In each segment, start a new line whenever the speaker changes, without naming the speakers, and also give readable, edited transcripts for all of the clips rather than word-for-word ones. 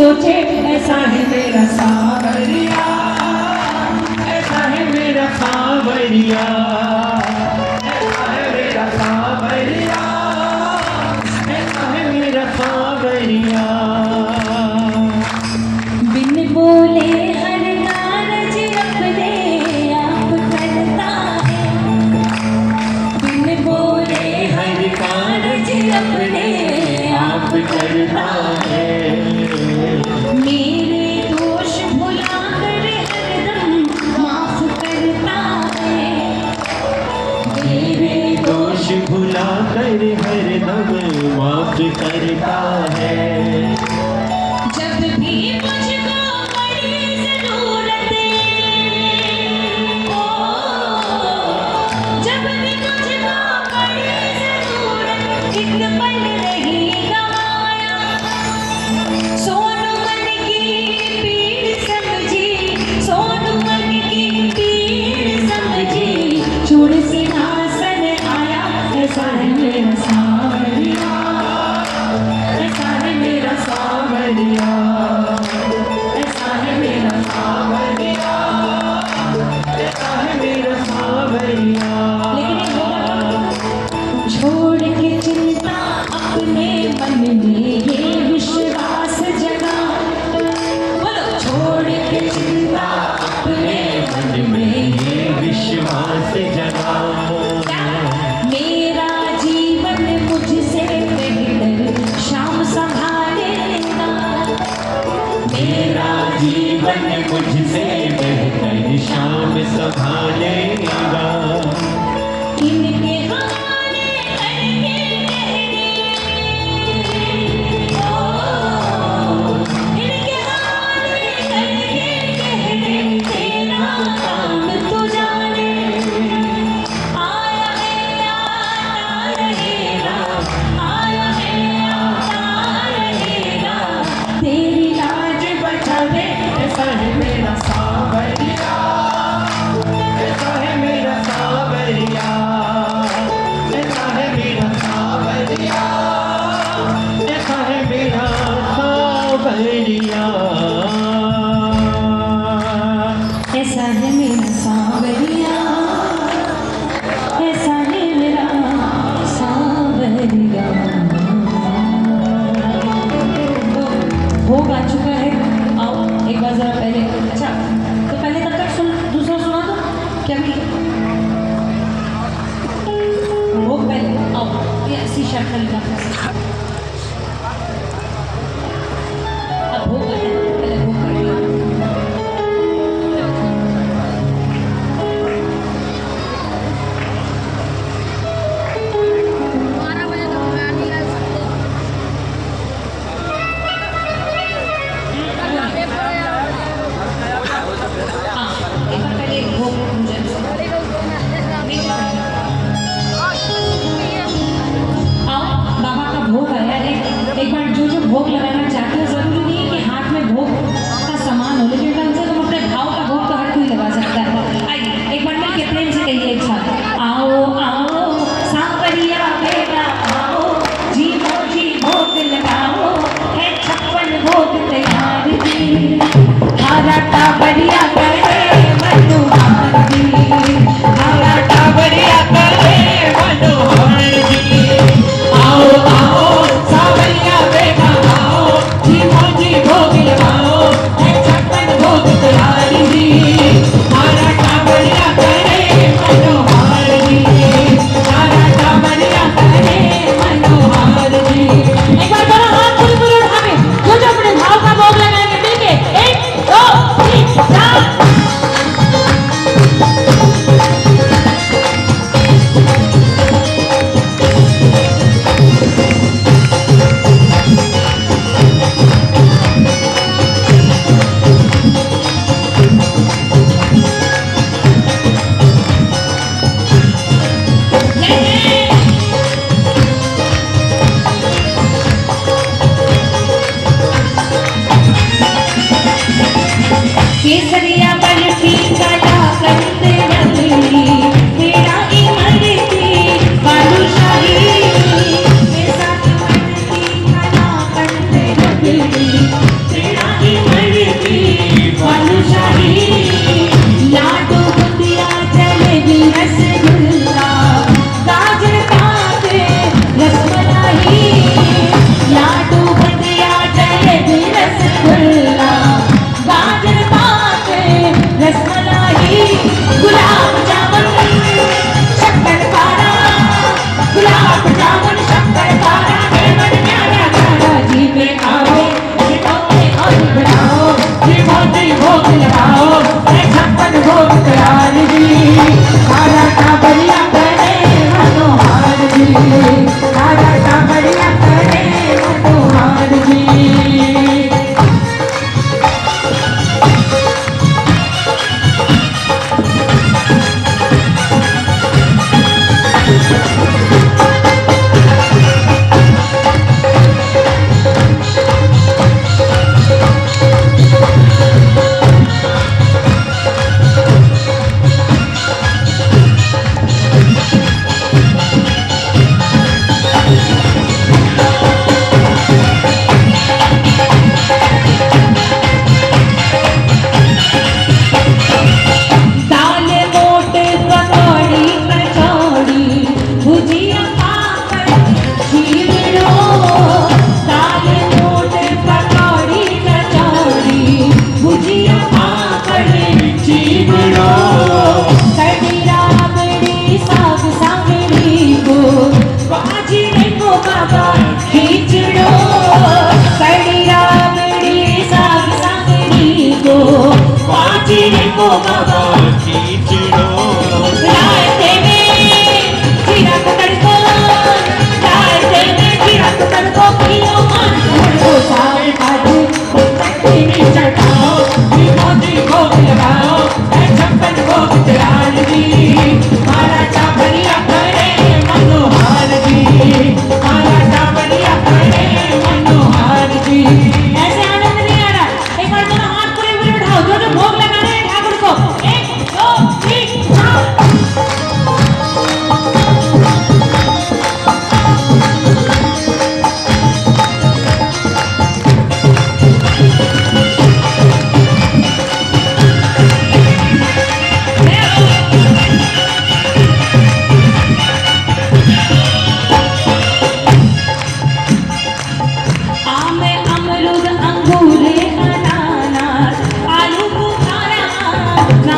सोचे ऐसा है मेरा सावरिया, ऐसा है मेरा सावरिया, ऐसा है मेरा सावरिया, ऐसा है मेरा सावरिया।
बिन बोले हर कारज अपने आप करता है, बिन बोले हर कारज अपने आप करता है। मेरे दोष भुला कर हरदम माफ करता है,
मेरे दोष भुला कर हरदम माफ करता है।
जब भी मुझको बड़ी जरूरत हो, जब भी मुझको बड़ी जरूरत, एक पल नहीं गवाया। सोनू मन की पीड़ समझी, सोनू मन की पीड़ समझी, छोड़ सिंहासन आया। ऐसा है मेरा सावरिया,
ऐसा है मेरा सावरिया, ऐसा है मेरा सावरिया, ऐसा है मेरा सावरिया।
छोड़ के चिंता अपने मन में ये विश्वास जगा, बोलो छोड़ के चिंता अपने मन में
ये विश्वास जगा।
मेरा जीवन मुझसे बेहतर शाम संभालेगा,
मेरा जीवन मुझसे बेहतर शाम संभालेगा।
इनके हवाले करके इनके हवाले करके तेरा काम तू जाने। आया है आता रहेगा, आया है आता रहेगा, तेरी लाज बचा दे।
ऐसा है मेरा सावरिया, ऐसा है मेरा सावरिया, ऐसा है मेरा सावरिया, ऐसा है मेरा सावरिया।
ऐसा है मेरा सावरिया, ऐसा है मेरा सावरिया। हो गा चुका है, आओ एक बार जरा पहले। अच्छा तो पहले तब तक सुन, दूसरा सुना दो क्या भी हो पहले। आओ ये ऐसी शर्त लिखा था, अब हो गया पहले हो कर लिया। बाबा का भोग है।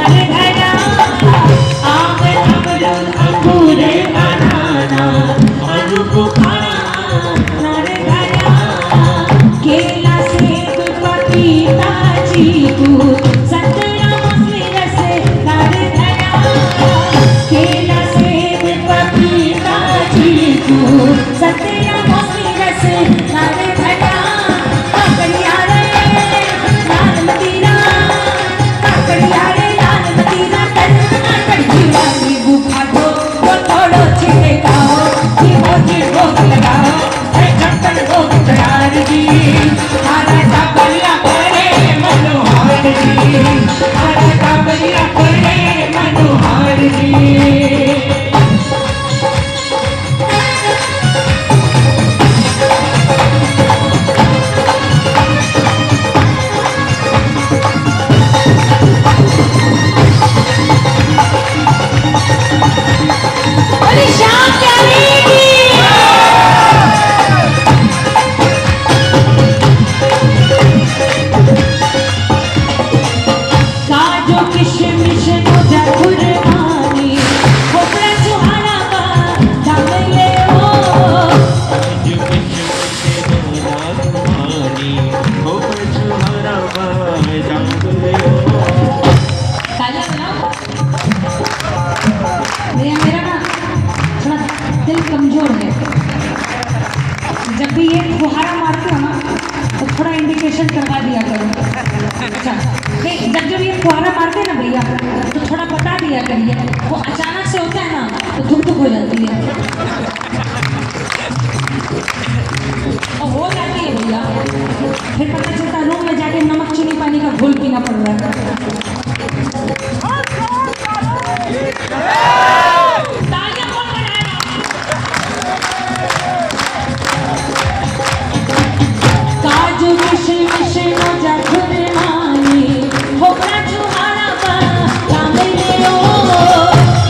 नारे भैया आम अमरूद अंगूर बनाना आलू बुखारा नारे भैया केला सेब पपीता चीकू संतरा मौसमी रस नारे भैया केला सेब पपीता चीकू संतरा मौसमी रस नारे भैया काकड़िया रे लाल मदीना काकड़िया रे लाल मदीना कड़छी वाली बुखा दो तो थोड़ो छिटे खाओ जी भोग लगाओ है छप्पन भोग तैयार जी आरा काकड़िया करे मनोहर जी आरा काकड़िया करे मनोहर जी अरे शाम प्यारी काजू किशमिश मोजा कुर्बानी खोपड़ा सुहाना का दाम ले ओ
जो किश मोरा कुमारी हो छुहारा जाग ले
तालियां बनाओ मेरा ना थोड़ा दिल कमजोर है जब भी ये फुहारा मारते हो ना तो थोड़ा इंडिकेशन करवा दिया करो अच्छा नहीं जब जब ये फुहारा मारते हैं ना भैया तो थोड़ा बता दिया करिए वो अचानक से होता है ना तो धुक धुक हो जाती है और हो जाती है भैया फिर पता चलता रूम में जाके नमक चीनी पानी का घोल पीना पड़ रहा है तालियां कौन बनाएगा काजू किशमिश मोजा खुरमानी खोपड़ा छुहारा का दाम ले ओ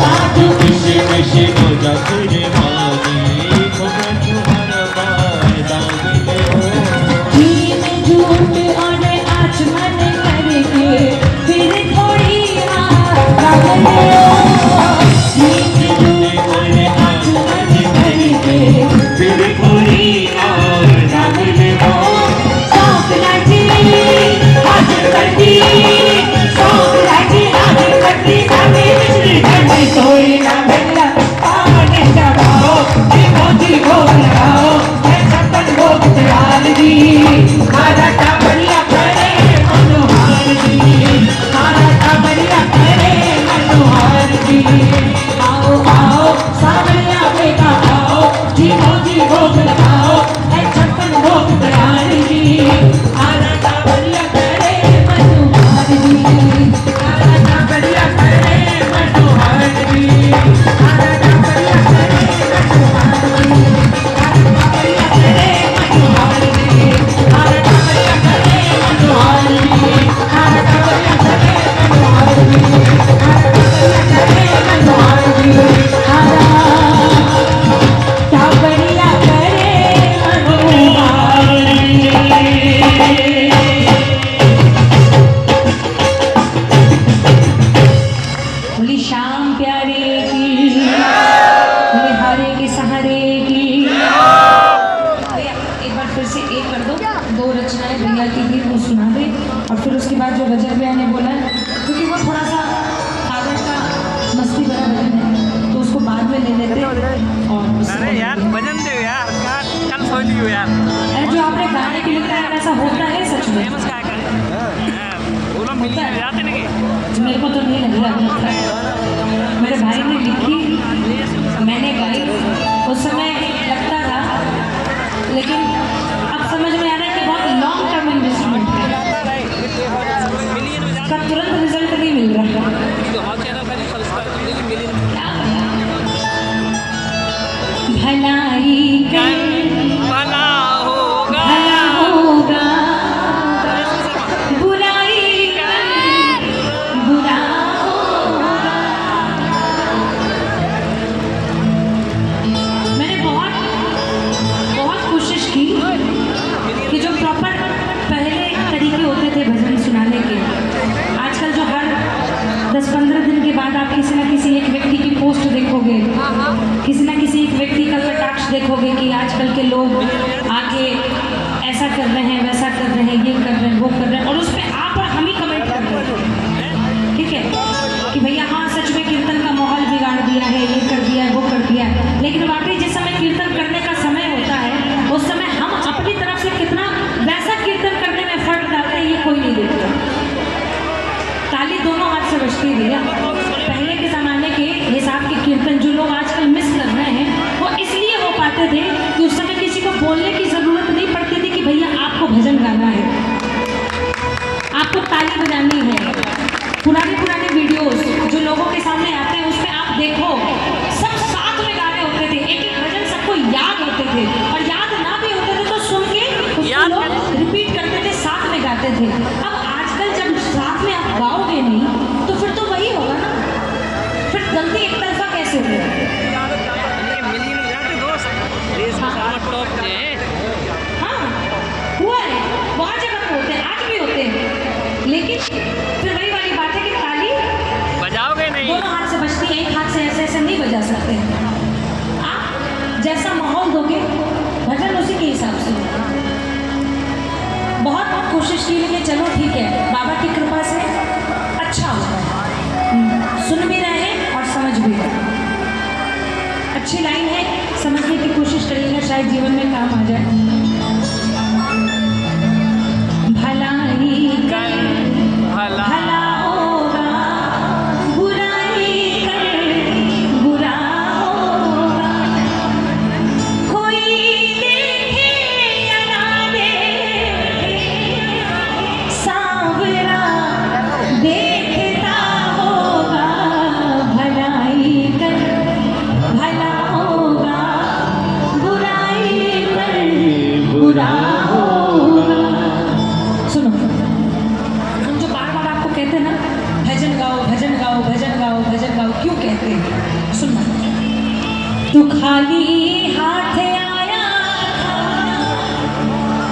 काजू
किशमिश मोजा कुर्बानी हो छुहारा जाग ले
घी में झूठ और आचमन करके फिर थोड़ी राग ले ओ घी में झूठ और आचमन करके
फिर कोई और
राग ले ओ सौंप लाठी हाजिर करती सौंप लाठी हाजिर करती खाने मिश्री ठंडी सोई ना भैया पानी चढ़ाओ जीवो लगाओ है छप्पन भोग तैयार जी आरा काबड़िया करे मनोहर जी आरा काबड़िया करे मनोहर जी आओ आओ सावरिया बेटा आओ जीवो लगाओ है छप्पन भोग तैयार जी आरा काबड़िया करे मनोहर जी आरा काबड़िया करे मनोहर जी आरा काबड़िया करे मनोहर जी आरा काबड़िया करे मनोहर जी आरा काबड़िया करे मनोहर जी आरा काबड़िया करे मनोहर जी आरा काबड़िया करे मनोहर जी बोली शाम प्यारे की बोले हारे के सहारे की भैया एक बार फिर से एक कर दो दो रचनाएं भैया की गीत वो सुना दे और फिर उसके बाद जो रजत भैया ने बोला है क्योंकि वो थोड़ा सा कागज का मस्ती भरा भजन है तो उसको बाद में ले लेते और
अरे यार भजन दे यार कल सो लियो यार
अरे जो आपने गाने के लिए लिखा है ऐसा होता है सच में
फेमस काय करे बोलो मिल जाते नहीं
मेरे को तो नहीं लग रहा मेरे भाई ने बाद आप किसी न किसी एक व्यक्ति की पोस्ट देखोगे, किसी न किसी एक व्यक्ति का कटाक्ष देखोगे कि आजकल के लोग आके ऐसा कर रहे हैं, वैसा कर रहे हैं, ये कर रहे हैं, वो कर रहे हैं, और उस पर आप और हम ही कमेंट कर रहे हैं, ठीक है, कि भैया हाँ सच में कीर्तन का माहौल बिगाड़ दिया है, ये कर दिया है, वो कर दिया है। लेकिन वाकई जिस समय कीर्तन करने का समय होता है उस समय हम अपनी तरफ से कितना वैसा कीर्तन करने में एफर्ट डालते हैं ये कोई नहीं देखता। ताली दोनों हाथ से बजती है भैया। पहले के ज़माने के हिसाब के कीर्तन जो लोग आजकल मिस कर रहे हैं वो इसलिए हो पाते थे कि उस समय किसी को बोलने की ज़रूरत नहीं पड़ती थी कि भैया आपको भजन गाना है, आपको ताली बजानी है। पुराने वीडियोस जो लोगों के सामने आते हैं उस पर आप देखो, सब साथ में गा रहे होते थे, एक एक भजन सबको याद होते थे, और याद ना भी होते थे तो सुन के उसको लोग रिपीट करते थे, साथ में गाते थे। अब आजकल जब साथ में आप गाओगे नहीं तो फिर तो वही होगा ना, फिर गलती एक तरफा कैसे होगी? हाँ हुआ है, बहुत जगह पे होते हैं, आज भी होते हैं, लेकिन फिर वही वाली बात है कि ताली
बजाओगे नहीं,
दोनों हाथ से बजती है, एक हाथ से ऐसे ऐसे नहीं बजा सकते। आप जैसा माहौल दोगे भजन उसी के हिसाब से होगा। बहुत कोशिश की लेकिन चलो ठीक है, बाबा की कृपा से अच्छा होता है, सुन भी रहे हैं और समझ भी रहे हैं। अच्छी लाइन है, समझने की कोशिश करिएगा, शायद जीवन में काम आ जाए। भलाई कर भला होगा, बुराई कर बुरा होगा, कोई देखे या ना देखे सांवरा देखता होगा। भलाई कर भला होगा, बुराई कर बुरा होगा। सुनो, हम जो बार बार आपको कहते हैं ना भजन गाओ भजन गाओ भजन गाओ भजन गाओ, क्यों कहते हैं? सुनना, तू खाली हाथ आया था,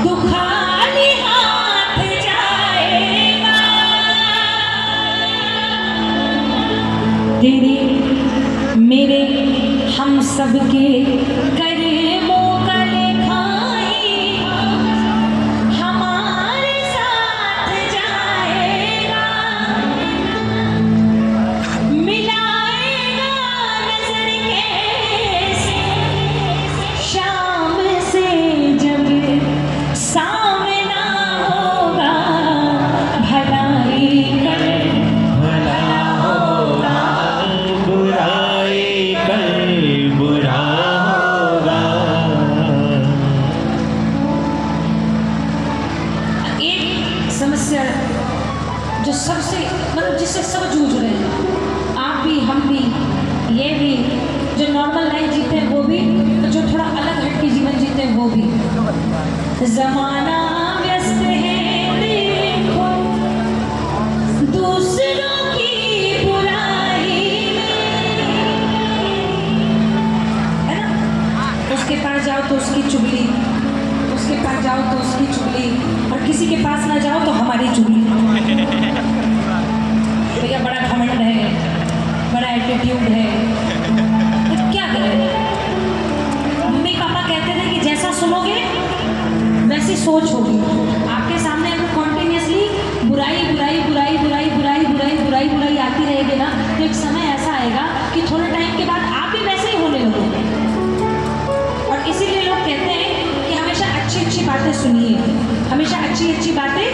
तू खाली हाथ जाएगा, तेरे मेरे हम सबके कर्मों का लिखाई हमारे साथ जाएगा, मिलाएगा नजर कैसे शाम से जब सामना होगा। भलाई कर
भला होगा, बुराई कर बुरा होगा।
एक समस्या जो सबसे मतलब जिससे सब जूझ रहे हैं, आप भी हम भी, ये भी, जो नॉर्मल लाइफ जीते हैं वो भी, जो थोड़ा अलग हट के जीवन जीते हैं वो भी। जमाना व्यस्त है देखो दूसरों की बुराई में, है ना? उसके पास जाओ तो उसकी चुगली, उसके पास जाओ तो उसकी चुगली, और किसी के पास ना जाओ तो हमारी चुगली। भैया बड़ा घमंड है, बड़ा एटीट्यूड है, तो क्या करें? मम्मी पापा कहते थे कि जैसा सुनोगे वैसी सोच होगी। आपके सामने अगर कॉन्टिन्यूसली बुराई बुराई बुराई बुराई बुराई बुराई बुराई बुराई आती रहेगी ना, तो एक समय ऐसा आएगा कि थोड़े टाइम के बाद आप भी वैसे ही होने लगोगे। और इसीलिए लोग कहते हैं कि हमेशा अच्छी अच्छी बातें सुनिए, हमेशा अच्छी अच्छी बातें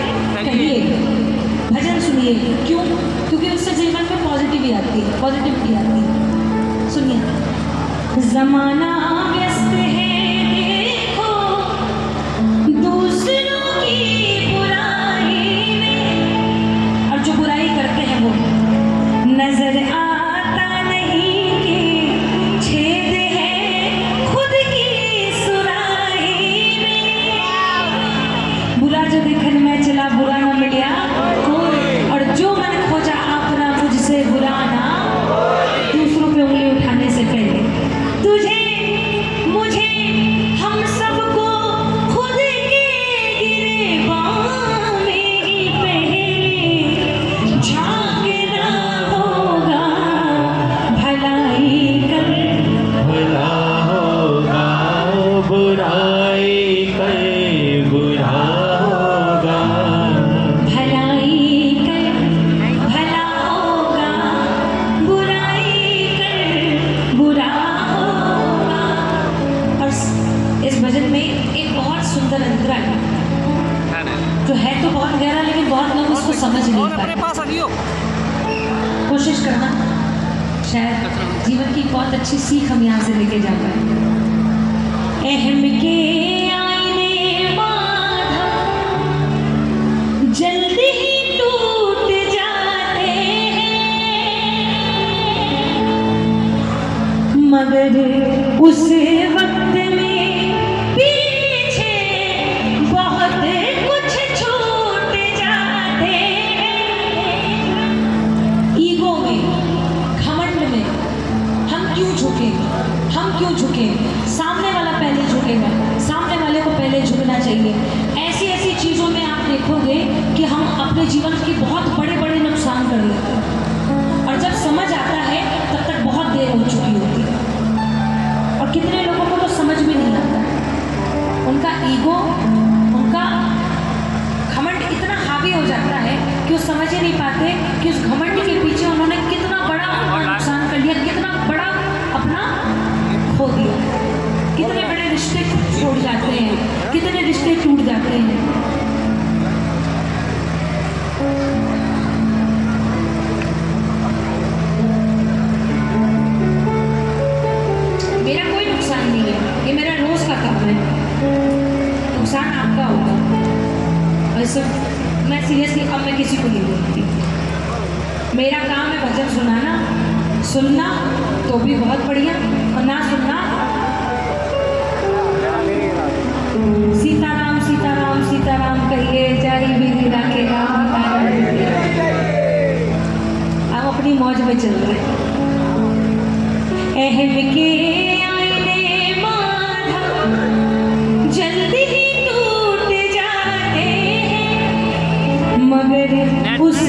कहिए, भजन सुनिए। क्यों? क्योंकि उससे जीवन में पॉजिटिविटी आती है, पॉजिटिविटी आती है। सुनिए, जमाना व्यस्त है देखो दूसरों की बुराई में, और जो बुराई करते हैं वो नजर आता नहीं कि छेद है खुद की सुराही में। बुरा जो देखन में चला बुरा न मिलिया कोई, और जो मन खोजा अपना मुझसे बुरा ना, दूसरों पे उंगली उठाने से पहले तुझे शायद जीवन की बहुत अच्छी सीख हम यहाँ से लेके जा पाए। अहम के आईने माधव जल्दी ही टूट जाते हैं, मगर उस वक्त में पीछे बहुत कुछ छूट जाते हैं। ईगो में, घमंड में हम क्यों झुके, हम क्यों झुके? सामने वाला पहले झुकेगा, सामने वाले को पहले झुकना चाहिए। ऐसी ऐसी चीज़ों में आप देखोगे कि हम अपने जीवन के बहुत बड़े बड़े नुकसान कर लेते हैं, और जब समझ आता है तब तक बहुत देर हो चुकी होती है। और कितने लोगों को तो समझ में नहीं आता, उनका ईगो, उनका घमंड इतना हावी हो जाता है कि वो समझ ही नहीं पाते कि उस घमंड के पीछे उन्होंने कितना बड़ा अपना नुकसान कर लिया, कितना बड़ा अपना खो दिया, कितने बड़े रिश्ते छोड़ जाते हैं, कितने रिश्ते टूट जाते हैं। मेरा कोई नुकसान नहीं है, ये मेरा रोज का काम है, नुकसान आपका होगा। और सब मैं सीरियसली अब मैं किसी को नहीं बोलती, मेरा काम है भजन सुनाना, सुनना तो भी बहुत बढ़िया, और ना सुनना सीताराम सीताराम सीताराम कहिए, जय वीरा के राम। आप अपनी मौज में चल रहे हैं। अहम के आईने माधव जल्दी ही टूट जाते हैं, मगर उस